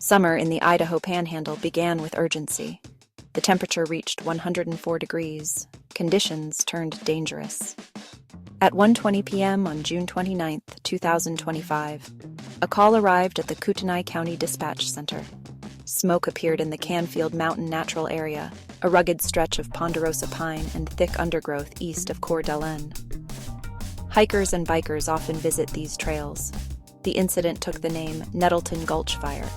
Summer in the Idaho Panhandle began with urgency. The temperature reached 104 degrees. Conditions turned dangerous. At 1:20 p.m. on June 29, 2025, a call arrived at the Kootenai County Dispatch Center. Smoke appeared in the Canfield Mountain natural area, a rugged stretch of ponderosa pine and thick undergrowth east of Coeur d'Alene. Hikers and bikers often visit these trails. The incident took the name Nettleton Gulch Fire.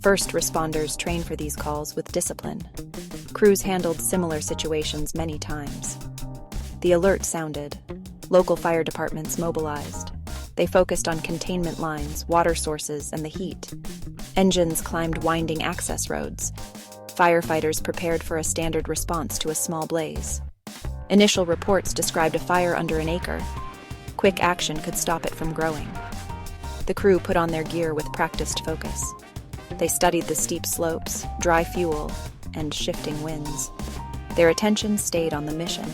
First responders train for these calls with discipline. Crews handled similar situations many times. The alert sounded. Local fire departments mobilized. They focused on containment lines, water sources, and the heat. Engines climbed winding access roads. Firefighters prepared for a standard response to a small blaze. Initial reports described a fire under an acre. Quick action could stop it from growing. The crew put on their gear with practiced focus. They studied the steep slopes, dry fuel, and shifting winds. Their attention stayed on the mission.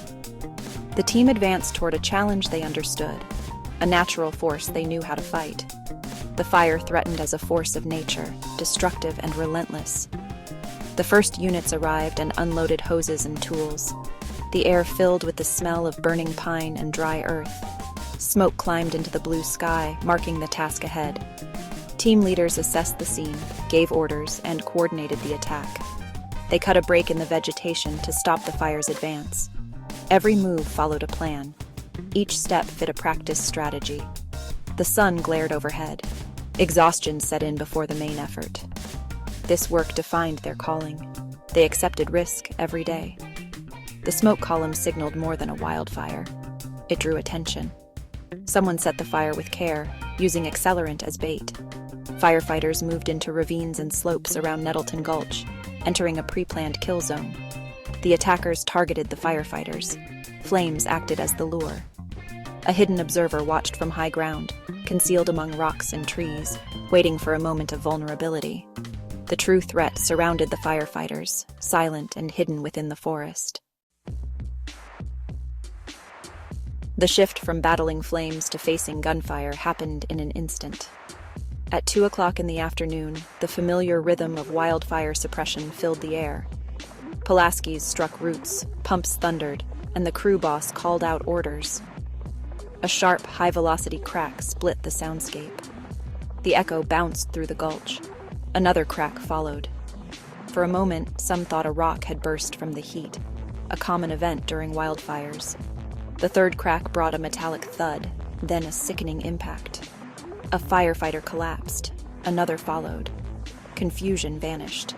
The team advanced toward a challenge they understood, a natural force they knew how to fight. The fire threatened as a force of nature, destructive and relentless. The first units arrived and unloaded hoses and tools. The air filled with the smell of burning pine and dry earth. Smoke climbed into the blue sky, marking the task ahead. Team leaders assessed the scene, gave orders, and coordinated the attack. They cut a break in the vegetation to stop the fire's advance. Every move followed a plan. Each step fit a practiced strategy. The sun glared overhead. Exhaustion set in before the main effort. This work defined their calling. They accepted risk every day. The smoke column signaled more than a wildfire. It drew attention. Someone set the fire with care, using accelerant as bait. Firefighters moved into ravines and slopes around Nettleton Gulch, entering a pre-planned kill zone. The attackers targeted the firefighters. Flames acted as the lure. A hidden observer watched from high ground, concealed among rocks and trees, waiting for a moment of vulnerability. The true threat surrounded the firefighters, silent and hidden within the forest. The shift from battling flames to facing gunfire happened in an instant. At 2 o'clock in the afternoon, the familiar rhythm of wildfire suppression filled the air. Pulaskis struck roots, pumps thundered, and the crew boss called out orders. A sharp, high-velocity crack split the soundscape. The echo bounced through the gulch. Another crack followed. For a moment, some thought a rock had burst from the heat, a common event during wildfires. The third crack brought a metallic thud, then a sickening impact. A firefighter collapsed. Another followed. Confusion vanished.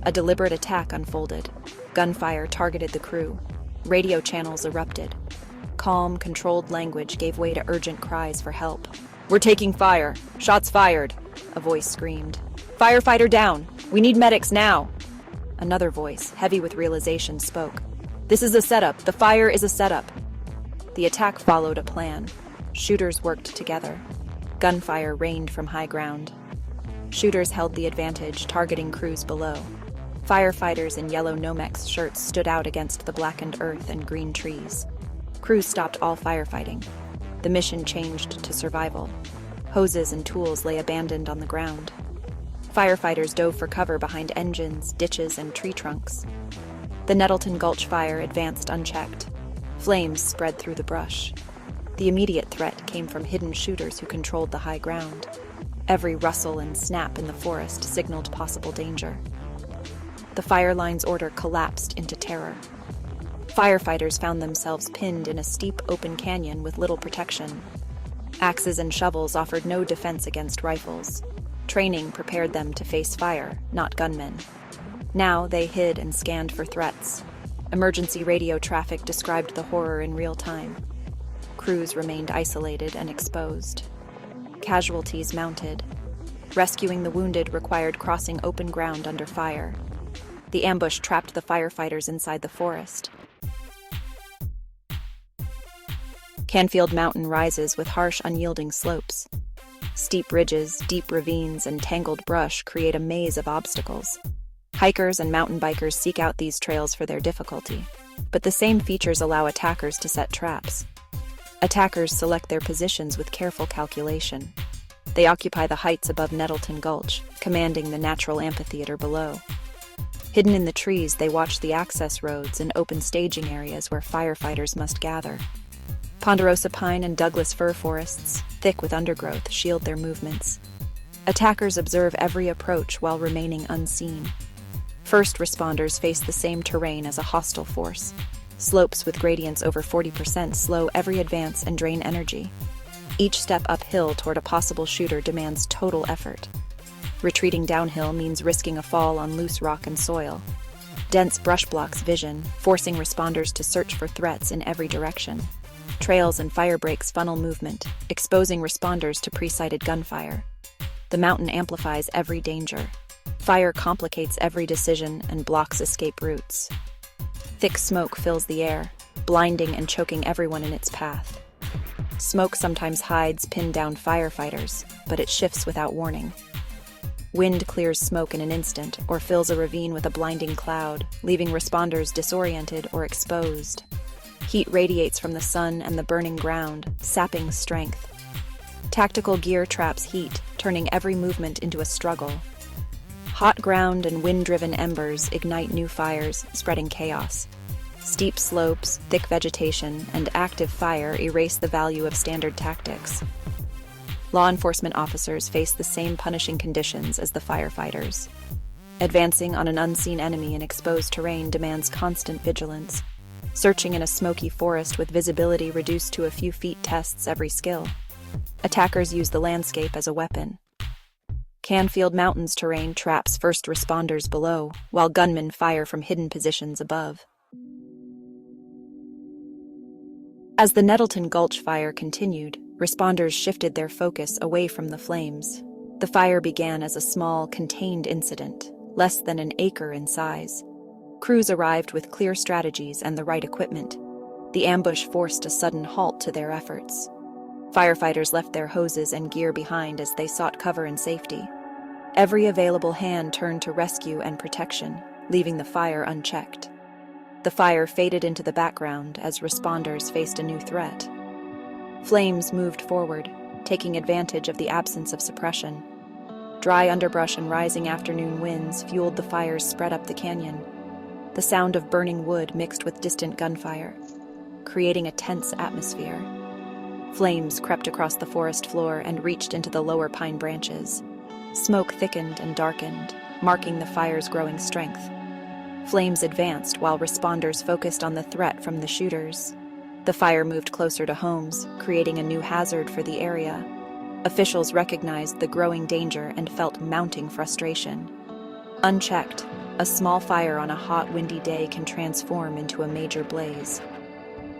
A deliberate attack unfolded. Gunfire targeted the crew. Radio channels erupted. Calm, controlled language gave way to urgent cries for help. "We're taking fire! Shots fired!" a voice screamed. "Firefighter down! We need medics now!" Another voice, heavy with realization, spoke. "This is a setup. The fire is a setup." The attack followed a plan. Shooters worked together. Gunfire rained from high ground. Shooters held the advantage, targeting crews below. Firefighters in yellow Nomex shirts stood out against the blackened earth and green trees. Crews stopped all firefighting. The mission changed to survival. Hoses and tools lay abandoned on the ground. Firefighters dove for cover behind engines, ditches, and tree trunks. The Nettleton Gulch fire advanced unchecked. Flames spread through the brush. The immediate threat came from hidden shooters who controlled the high ground. Every rustle and snap in the forest signaled possible danger. The fire line's order collapsed into terror. Firefighters found themselves pinned in a steep open canyon with little protection. Axes and shovels offered no defense against rifles. Training prepared them to face fire, not gunmen. Now they hid and scanned for threats. Emergency radio traffic described the horror in real time. Crews remained isolated and exposed. Casualties mounted. Rescuing the wounded required crossing open ground under fire. The ambush trapped the firefighters inside the forest. Canfield Mountain rises with harsh, unyielding slopes. Steep ridges, deep ravines, and tangled brush create a maze of obstacles. Hikers and mountain bikers seek out these trails for their difficulty, but the same features allow attackers to set traps. Attackers select their positions with careful calculation. They occupy the heights above Nettleton Gulch, commanding the natural amphitheater below. Hidden in the trees, they watch the access roads and open staging areas where firefighters must gather. Ponderosa pine and Douglas fir forests, thick with undergrowth, shield their movements. Attackers observe every approach while remaining unseen. First responders face the same terrain as a hostile force. Slopes with gradients over 40% slow every advance and drain energy. Each step uphill toward a possible shooter demands total effort. Retreating downhill means risking a fall on loose rock and soil. Dense brush blocks vision, forcing responders to search for threats in every direction. Trails and fire breaks funnel movement, exposing responders to pre-sighted gunfire. The mountain amplifies every danger. Fire complicates every decision and blocks escape routes. Thick smoke fills the air, blinding and choking everyone in its path. Smoke sometimes hides pinned down firefighters, but it shifts without warning. Wind clears smoke in an instant or fills a ravine with a blinding cloud, leaving responders disoriented or exposed. Heat radiates from the sun and the burning ground, sapping strength. Tactical gear traps heat, turning every movement into a struggle. Hot ground and wind-driven embers ignite new fires, spreading chaos. Steep slopes, thick vegetation, and active fire erase the value of standard tactics. Law enforcement officers face the same punishing conditions as the firefighters. Advancing on an unseen enemy in exposed terrain demands constant vigilance. Searching in a smoky forest with visibility reduced to a few feet tests every skill. Attackers use the landscape as a weapon. Canfield Mountain's terrain traps first responders below, while gunmen fire from hidden positions above. As the Nettleton Gulch fire continued, responders shifted their focus away from the flames. The fire began as a small, contained incident, less than an acre in size. Crews arrived with clear strategies and the right equipment. The ambush forced a sudden halt to their efforts. Firefighters left their hoses and gear behind as they sought cover and safety. Every available hand turned to rescue and protection, leaving the fire unchecked. The fire faded into the background as responders faced a new threat. Flames moved forward, taking advantage of the absence of suppression. Dry underbrush and rising afternoon winds fueled the fires spread up the canyon. The sound of burning wood mixed with distant gunfire, creating a tense atmosphere. Flames crept across the forest floor and reached into the lower pine branches. Smoke thickened and darkened, marking the fire's growing strength. Flames advanced while responders focused on the threat from the shooters. The fire moved closer to homes, creating a new hazard for the area. Officials recognized the growing danger and felt mounting frustration. Unchecked, a small fire on a hot, windy day can transform into a major blaze.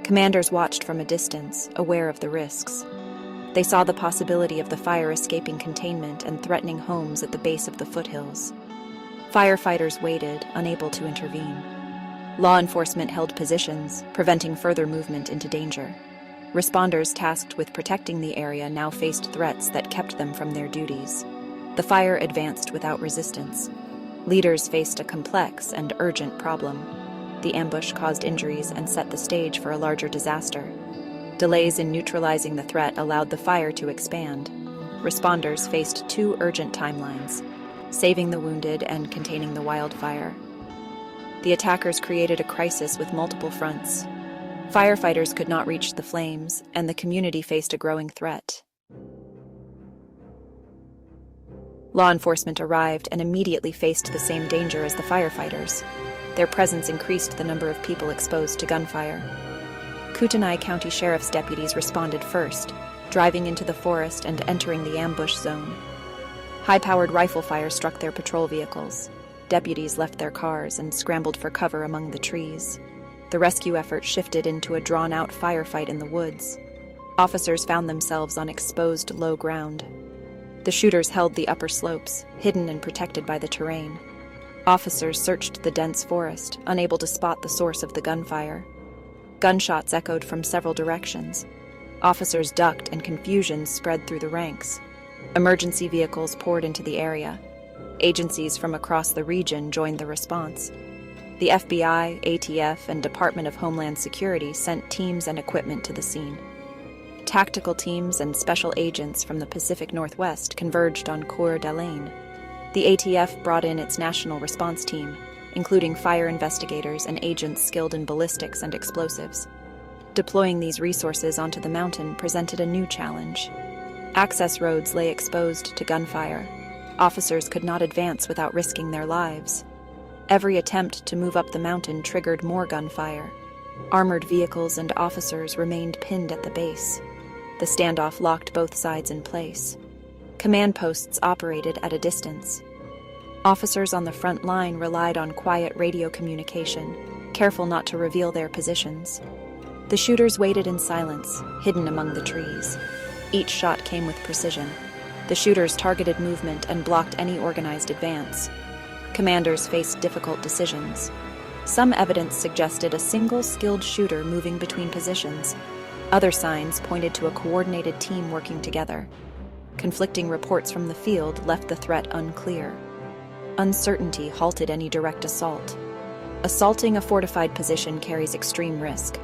Commanders watched from a distance, aware of the risks. They saw the possibility of the fire escaping containment and threatening homes at the base of the foothills. Firefighters waited, unable to intervene. Law enforcement held positions, preventing further movement into danger. Responders tasked with protecting the area now faced threats that kept them from their duties. The fire advanced without resistance. Leaders faced a complex and urgent problem. The ambush caused injuries and set the stage for a larger disaster. Delays in neutralizing the threat allowed the fire to expand. Responders faced two urgent timelines: saving the wounded and containing the wildfire. The attackers created a crisis with multiple fronts. Firefighters could not reach the flames, and the community faced a growing threat. Law enforcement arrived and immediately faced the same danger as the firefighters. Their presence increased the number of people exposed to gunfire. Kootenai County Sheriff's deputies responded first, driving into the forest and entering the ambush zone. High-powered rifle fire struck their patrol vehicles. Deputies left their cars and scrambled for cover among the trees. The rescue effort shifted into a drawn-out firefight in the woods. Officers found themselves on exposed low ground. The shooters held the upper slopes, hidden and protected by the terrain. Officers searched the dense forest, unable to spot the source of the gunfire. Gunshots echoed from several directions. Officers ducked and confusion spread through the ranks. Emergency vehicles poured into the area. Agencies from across the region joined the response. The FBI, ATF, and Department of Homeland Security sent teams and equipment to the scene. Tactical teams and special agents from the Pacific Northwest converged on Coeur d'Alene. The ATF brought in its national response team, including fire investigators and agents skilled in ballistics and explosives. Deploying these resources onto the mountain presented a new challenge. Access roads lay exposed to gunfire. Officers could not advance without risking their lives. Every attempt to move up the mountain triggered more gunfire. Armored vehicles and officers remained pinned at the base. The standoff locked both sides in place. Command posts operated at a distance. Officers on the front line relied on quiet radio communication, careful not to reveal their positions. The shooters waited in silence, hidden among the trees. Each shot came with precision. The shooters targeted movement and blocked any organized advance. Commanders faced difficult decisions. Some evidence suggested a single skilled shooter moving between positions. Other signs pointed to a coordinated team working together. Conflicting reports from the field left the threat unclear. Uncertainty halted any direct assault. Assaulting a fortified position carries extreme risk.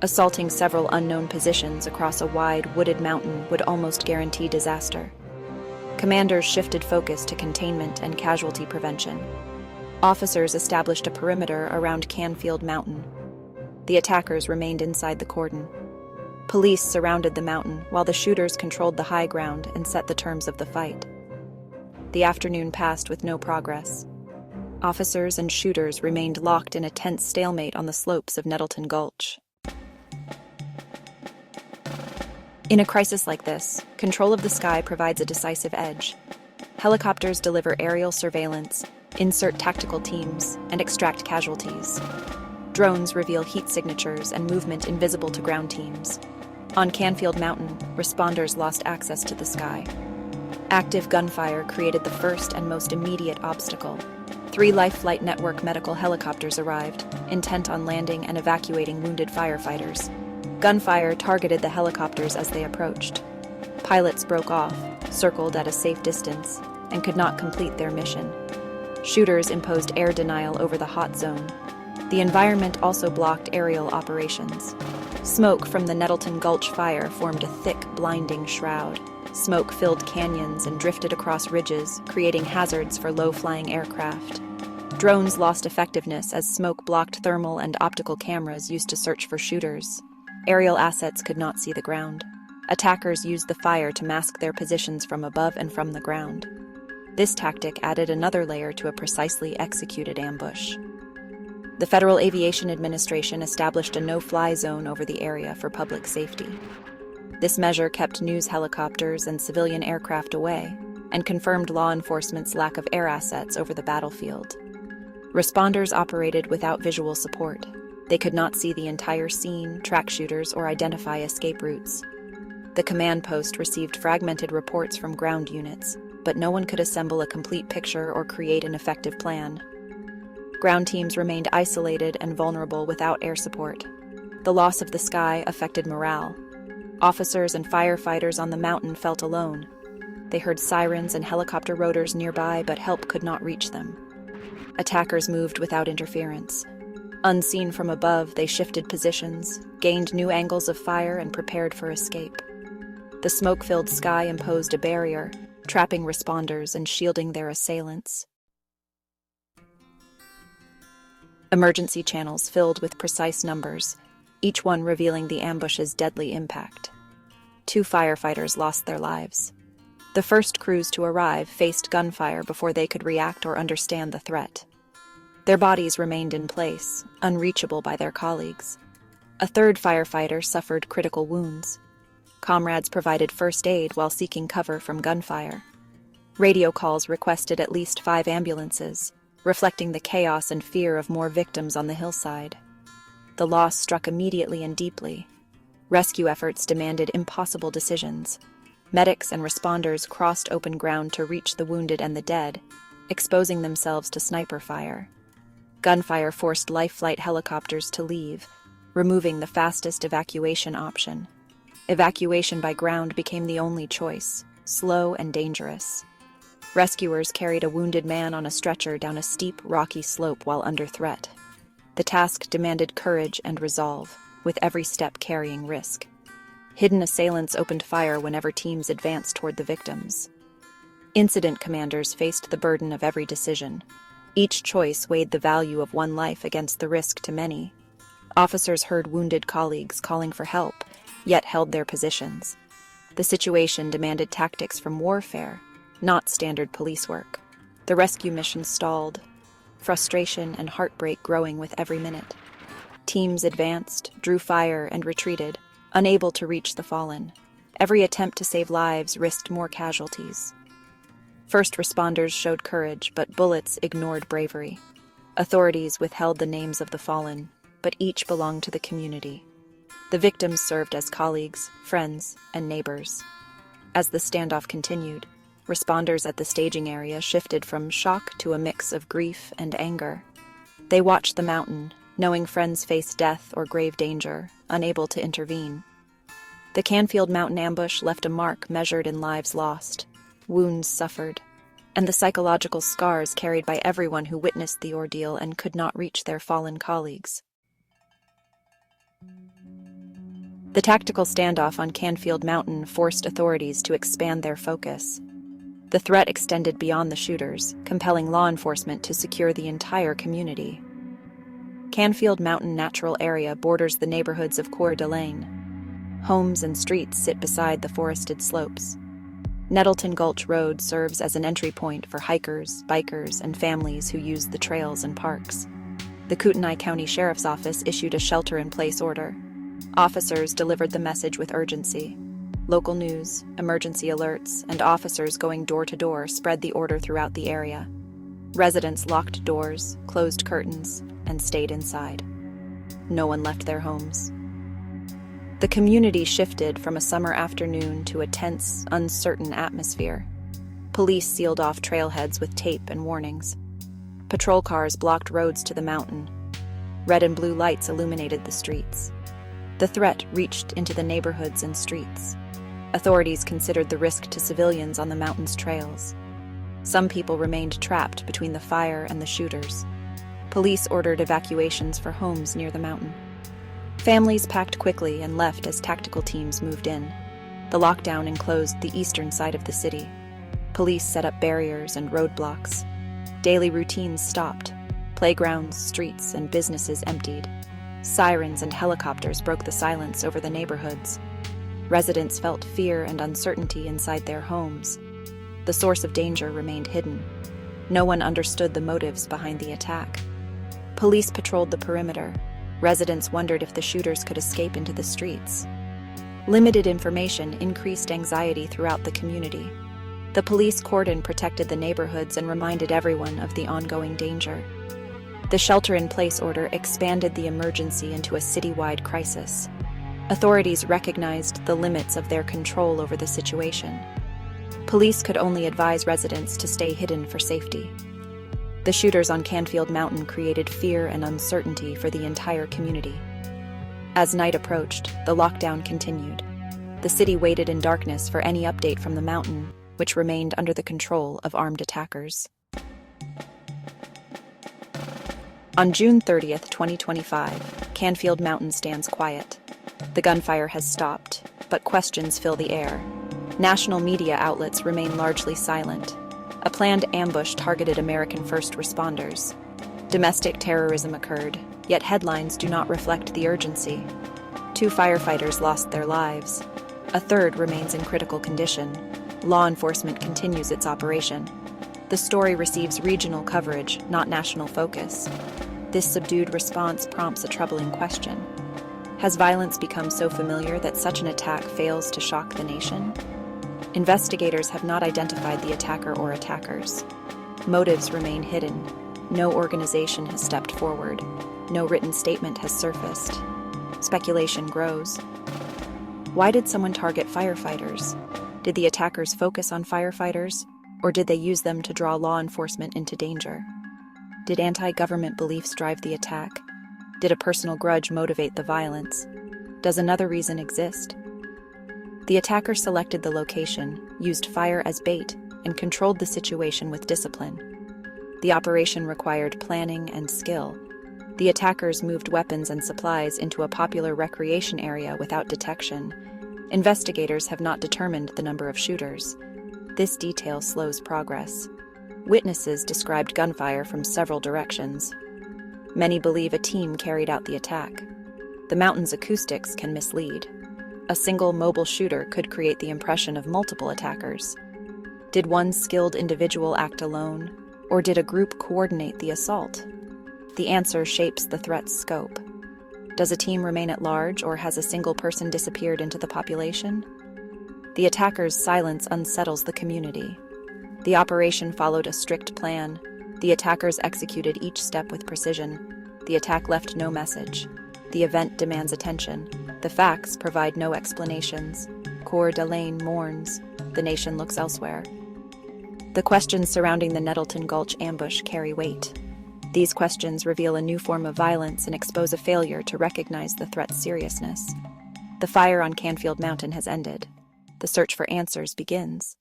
Assaulting several unknown positions across a wide, wooded mountain would almost guarantee disaster. Commanders shifted focus to containment and casualty prevention. Officers established a perimeter around Canfield Mountain. The attackers remained inside the cordon. Police surrounded the mountain while the shooters controlled the high ground and set the terms of the fight. The afternoon passed with no progress. Officers and shooters remained locked in a tense stalemate on the slopes of Nettleton Gulch. In a crisis like this, control of the sky provides a decisive edge. Helicopters deliver aerial surveillance, insert tactical teams, and extract casualties. Drones reveal heat signatures and movement invisible to ground teams. On Canfield Mountain, responders lost access to the sky. Active gunfire created the first and most immediate obstacle. 3 Life Flight Network medical helicopters arrived, intent on landing and evacuating wounded firefighters. Gunfire targeted the helicopters as they approached. Pilots broke off, circled at a safe distance, and could not complete their mission. Shooters imposed air denial over the hot zone. The environment also blocked aerial operations. Smoke from the Nettleton Gulch fire formed a thick, blinding shroud. Smoke filled canyons and drifted across ridges, creating hazards for low-flying aircraft. Drones lost effectiveness as smoke blocked thermal and optical cameras used to search for shooters. Aerial assets could not see the ground. Attackers used the fire to mask their positions from above and from the ground. This tactic added another layer to a precisely executed ambush. The Federal Aviation Administration established a no-fly zone over the area for public safety. This measure kept news helicopters and civilian aircraft away and confirmed law enforcement's lack of air assets over the battlefield. Responders operated without visual support. They could not see the entire scene, track shooters, or identify escape routes. The command post received fragmented reports from ground units, but no one could assemble a complete picture or create an effective plan. Ground teams remained isolated and vulnerable without air support. The loss of the sky affected morale. Officers and firefighters on the mountain felt alone. They heard sirens and helicopter rotors nearby, but help could not reach them. Attackers moved without interference. Unseen from above, they shifted positions, gained new angles of fire, and prepared for escape. The smoke-filled sky imposed a barrier, trapping responders and shielding their assailants. Emergency channels filled with precise numbers, each one revealing the ambush's deadly impact. 2 firefighters lost their lives. The first crews to arrive faced gunfire before they could react or understand the threat. Their bodies remained in place, unreachable by their colleagues. A third firefighter suffered critical wounds. Comrades provided first aid while seeking cover from gunfire. Radio calls requested at least 5 ambulances, reflecting the chaos and fear of more victims on the hillside. The loss struck immediately and deeply. Rescue efforts demanded impossible decisions. Medics and responders crossed open ground to reach the wounded and the dead, exposing themselves to sniper fire. Gunfire forced life flight helicopters to leave, removing the fastest evacuation option. Evacuation by ground became the only choice, slow and dangerous. Rescuers carried a wounded man on a stretcher down a steep, rocky slope while under threat. The task demanded courage and resolve, with every step carrying risk. Hidden assailants opened fire whenever teams advanced toward the victims. Incident commanders faced the burden of every decision. Each choice weighed the value of one life against the risk to many. Officers heard wounded colleagues calling for help, yet held their positions. The situation demanded tactics from warfare, not standard police work. The rescue mission stalled, frustration and heartbreak growing with every minute. Teams advanced, drew fire, and retreated, unable to reach the fallen. Every attempt to save lives risked more casualties. First responders showed courage, but bullets ignored bravery. Authorities withheld the names of the fallen, but each belonged to the community. The victims served as colleagues, friends, and neighbors. As the standoff continued, responders at the staging area shifted from shock to a mix of grief and anger. They watched the mountain, knowing friends faced death or grave danger, unable to intervene. The Canfield Mountain ambush left a mark measured in lives lost, wounds suffered, and the psychological scars carried by everyone who witnessed the ordeal and could not reach their fallen colleagues. The tactical standoff on Canfield Mountain forced authorities to expand their focus. The threat extended beyond the shooters, compelling law enforcement to secure the entire community. Canfield Mountain Natural Area borders the neighborhoods of Coeur d'Alene. Homes and streets sit beside the forested slopes. Nettleton Gulch Road serves as an entry point for hikers, bikers, and families who use the trails and parks. The Kootenai County Sheriff's Office issued a shelter-in-place order. Officers delivered the message with urgency. Local news, emergency alerts, and officers going door-to-door spread the order throughout the area. Residents locked doors, closed curtains, and stayed inside. No one left their homes. The community shifted from a summer afternoon to a tense, uncertain atmosphere. Police sealed off trailheads with tape and warnings. Patrol cars blocked roads to the mountain. Red and blue lights illuminated the streets. The threat reached into the neighborhoods and streets. Authorities considered the risk to civilians on the mountain's trails. Some people remained trapped between the fire and the shooters. Police ordered evacuations for homes near the mountain. Families packed quickly and left as tactical teams moved in. The lockdown enclosed the eastern side of the city. Police set up barriers and roadblocks. Daily routines stopped. Playgrounds, streets, and businesses emptied. Sirens and helicopters broke the silence over the neighborhoods. Residents felt fear and uncertainty inside their homes. The source of danger remained hidden. No one understood the motives behind the attack. Police patrolled the perimeter. Residents wondered if the shooters could escape into the streets. Limited information increased anxiety throughout the community. The police cordon protected the neighborhoods and reminded everyone of the ongoing danger. The shelter-in-place order expanded the emergency into a citywide crisis. Authorities recognized the limits of their control over the situation. Police could only advise residents to stay hidden for safety. The shooters on Canfield Mountain created fear and uncertainty for the entire community. As night approached, the lockdown continued. The city waited in darkness for any update from the mountain, which remained under the control of armed attackers. On June 30th, 2025, Canfield Mountain stands quiet. The gunfire has stopped, but questions fill the air. National media outlets remain largely silent. A planned ambush targeted American first responders. Domestic terrorism occurred, yet headlines do not reflect the urgency. 2 firefighters lost their lives. A third remains in critical condition. Law enforcement continues its operation. The story receives regional coverage, not national focus. This subdued response prompts a troubling question. Has violence become so familiar that such an attack fails to shock the nation? Investigators have not identified the attacker or attackers. Motives remain hidden. No organization has stepped forward. No written statement has surfaced. Speculation grows. Why did someone target firefighters? Did the attackers focus on firefighters, or did they use them to draw law enforcement into danger? Did anti-government beliefs drive the attack? Did a personal grudge motivate the violence? Does another reason exist? The attacker selected the location, used fire as bait, and controlled the situation with discipline. The operation required planning and skill. The attackers moved weapons and supplies into a popular recreation area without detection. Investigators have not determined the number of shooters. This detail slows progress. Witnesses described gunfire from several directions. Many believe a team carried out the attack. The mountain's acoustics can mislead. A single mobile shooter could create the impression of multiple attackers. Did one skilled individual act alone, or did a group coordinate the assault? The answer shapes the threat's scope. Does a team remain at large, or has a single person disappeared into the population? The attacker's silence unsettles the community. The operation followed a strict plan. The attackers executed each step with precision. The attack left no message. The event demands attention. The facts provide no explanations. Coeur d'Alene mourns. The nation looks elsewhere. The questions surrounding the Nettleton Gulch ambush carry weight. These questions reveal a new form of violence and expose a failure to recognize the threat's seriousness. The fire on Canfield Mountain has ended. The search for answers begins.